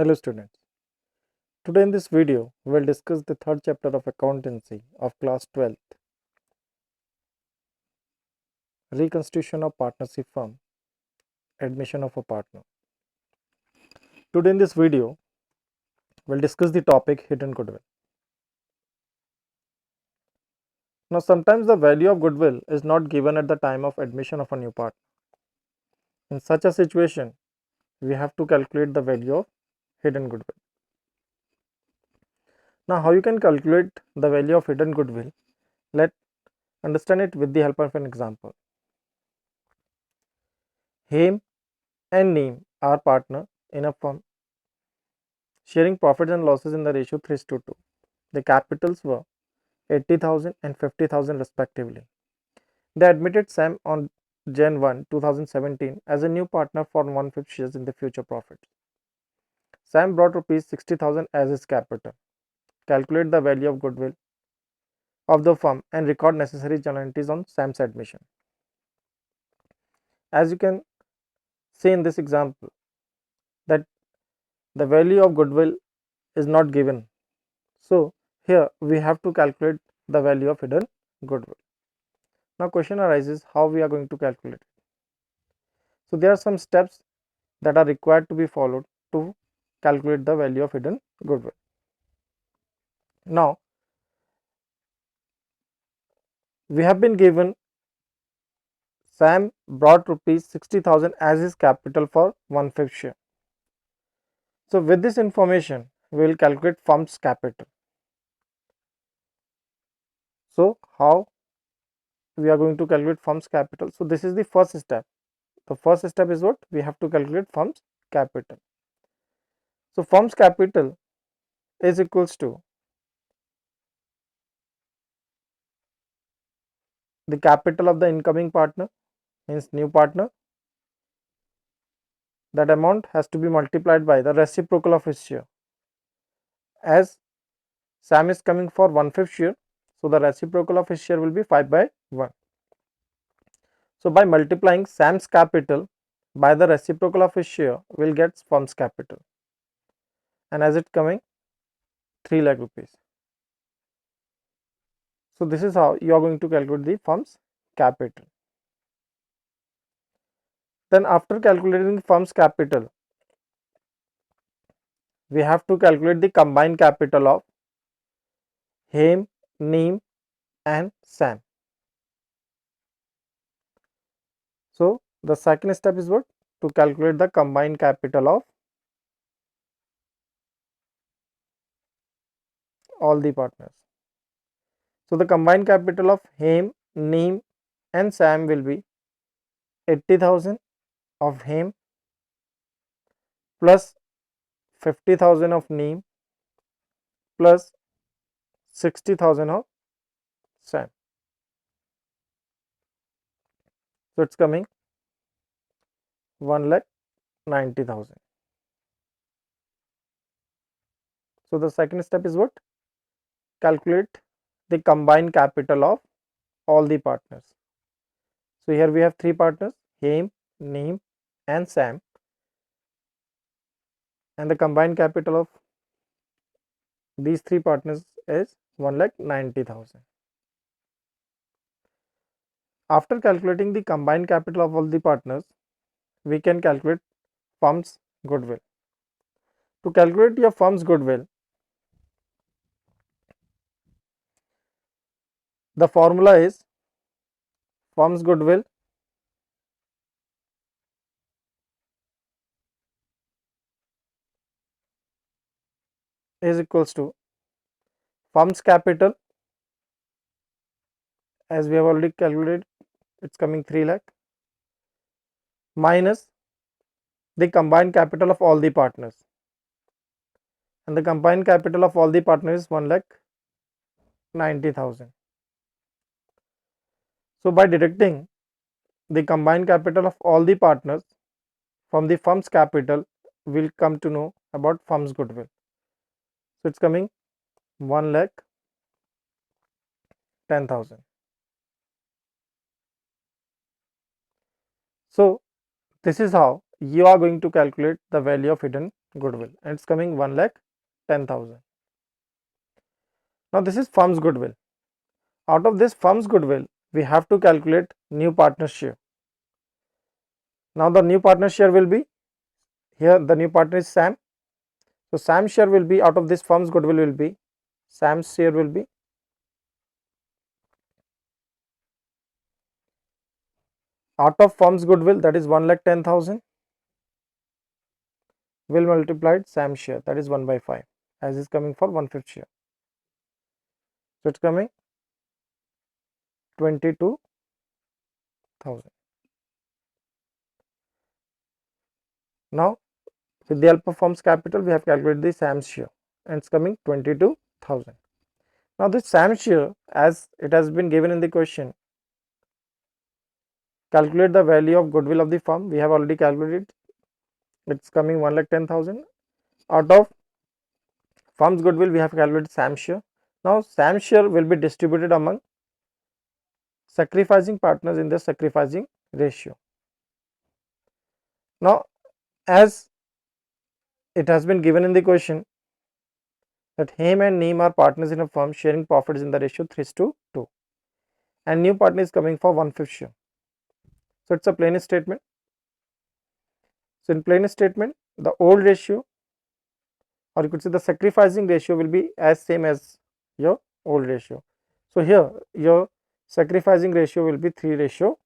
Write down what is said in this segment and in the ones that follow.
Hello students. Today in this video, we will discuss the third chapter of accountancy of class 12th, reconstitution of partnership firm, admission of a partner. Today in this video, we will discuss the topic hidden goodwill. Now sometimes the value of goodwill is not given at the time of admission of a new partner. In such a situation, we have to calculate the value of hidden goodwill. Now how you can calculate the value of hidden goodwill? Let's understand it with the help of an example. Haim and Neem are partner in a firm sharing profits and losses in the ratio 3:2. The capitals were 80,000 and 50,000 respectively. They admitted Sam on Jan 1, 2017 as a new partner for 1/5 shares in the future profits. Sam brought rupees 60,000 as his capital. Calculate the value of goodwill of the firm and record necessary journal entries on Sam's admission. As you can see in this example that the value of goodwill is not given. So here we have to calculate the value of hidden goodwill. Now question arises how we are going to calculate it. So there are some steps that are required to be followed to calculate the value of hidden goodwill. Now we have been given Sam brought rupees 60,000 as his capital for 1/5 share. So with this information we will calculate firm's capital. So how we are going to calculate firm's capital? So this is the first step. The first step is what? We have to calculate firm's capital. So firm's capital is equals to the capital of the incoming partner, means new partner. That amount has to be multiplied by the reciprocal of his share. As Sam is coming for 1/5 share, so the reciprocal of his share will be 5/1. So by multiplying Sam's capital by the reciprocal of his share, we'll get firm's capital. And as it's coming 3 lakh rupees. So this is how you are going to calculate the firm's capital. Then after calculating the firm's capital, we have to calculate the combined capital of Haim, Neem and Sam. So the second step is what? To calculate the combined capital of all the partners. So the combined capital of Haim, Neem and Sam will be 80,000 of Haim plus 50,000 of Neem plus 60,000 of Sam. So it's coming 1,90,000. So the second step is what? Calculate the combined capital of all the partners. So here we have 3 partners, Haim, Neem and Sam, and the combined capital of these 3 partners is 1,90,000. After calculating the combined capital of all the partners, we can calculate firm's goodwill. To calculate your firm's goodwill, the formula is firm's goodwill is equals to firm's capital, as we have already calculated, it's coming 3 lakh, minus the combined capital of all the partners, and the combined capital of all the partners is 1,90,000. So by deducting the combined capital of all the partners from the firm's capital, we'll come to know about firm's goodwill. So it's coming 1,10,000. So this is how you are going to calculate the value of hidden goodwill, and it's coming 1,10,000. Now this is firm's goodwill. Out of this firm's goodwill, we have to calculate new partner share. Now the new partner share will be, here the new partner is Sam. So Sam's share will be, out of this firm's goodwill will be, Sam's share will be out of firm's goodwill, that is 1,10,000, will multiplied Sam's share, that is 1 by 5, as is coming for 1/5 share. So it's coming 22,000. Now with the help of firm's capital, we have calculated the Sam's share, and it's coming 22,000. Now this Sam's share, as it has been given in the question, calculate the value of goodwill of the firm. We have already calculated. It's coming 1,10,000. Out of firm's goodwill, we have calculated Sam's share. Now Sam's share will be distributed among sacrificing partners in the sacrificing ratio. Now as it has been given in the question that Haim and Neem are partners in a firm sharing profits in the ratio 3:2, and new partner is coming for 1/5 share. So it's a plain statement. So in plain statement, the old ratio, or you could say the sacrificing ratio, will be as same as your old ratio. So here your sacrificing ratio will be 3:2.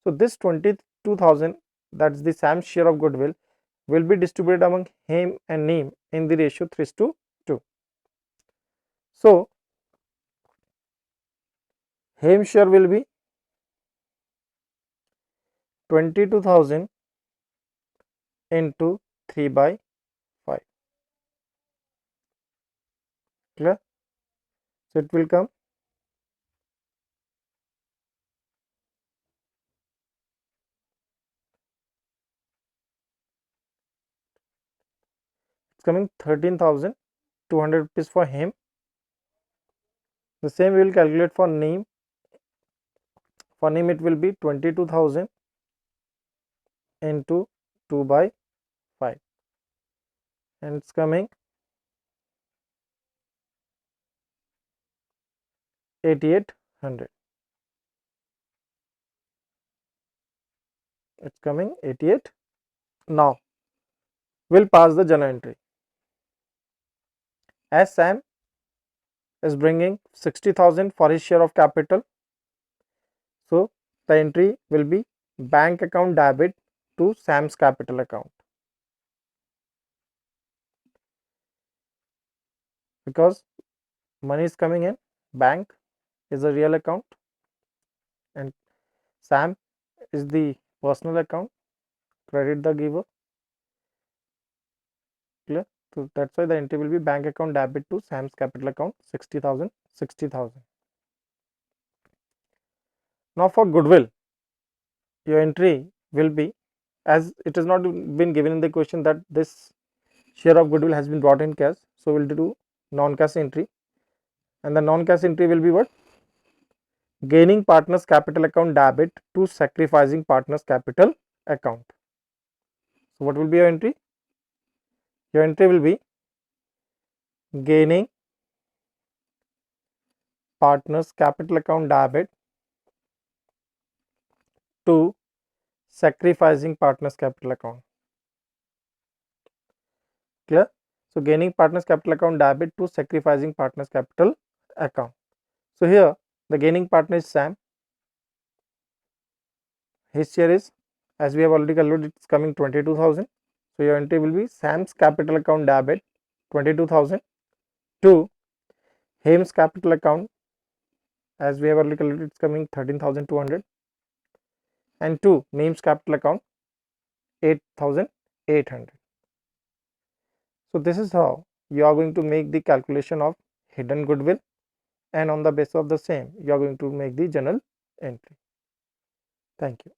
So this 22,000, that is the Sam's share of goodwill, will be distributed among Haim and Neem in the ratio 3:2. So Haim share will be 22,000 into 3 by 5. Clear? So it will come coming 13,200 rupees for him. The same we will calculate for Neem. For Neem it will be 22,000 into 2 by 5, and it's coming 8,800. It's coming 88. Now we'll pass the journal entry. As Sam is bringing 60,000 for his share of capital, so the entry will be bank account debit to Sam's capital account, because money is coming in, bank is a real account and Sam is the personal account, credit the giver. Clear? So that's why the entry will be bank account debit to Sam's capital account, 60,000, 60,000. Now for goodwill, your entry will be, as it has not been given in the question that this share of goodwill has been brought in cash, so we'll do non-cash entry, and the non-cash entry will be what? Gaining partners capital account debit to sacrificing partners capital account. So what will be your entry? Your entry will be gaining partners capital account debit to sacrificing partners capital account. Clear? So gaining partners capital account debit to sacrificing partners capital account. So here the gaining partner is Sam. His share is, as we have already calculated, it's coming 22,000. So your entry will be Sam's capital account debit 22,000 to Haim's capital account, as we have already calculated, it's coming 13,200, and to Neem's capital account 8,800. So this is how you are going to make the calculation of hidden goodwill, and on the basis of the same you are going to make the journal entry. Thank you.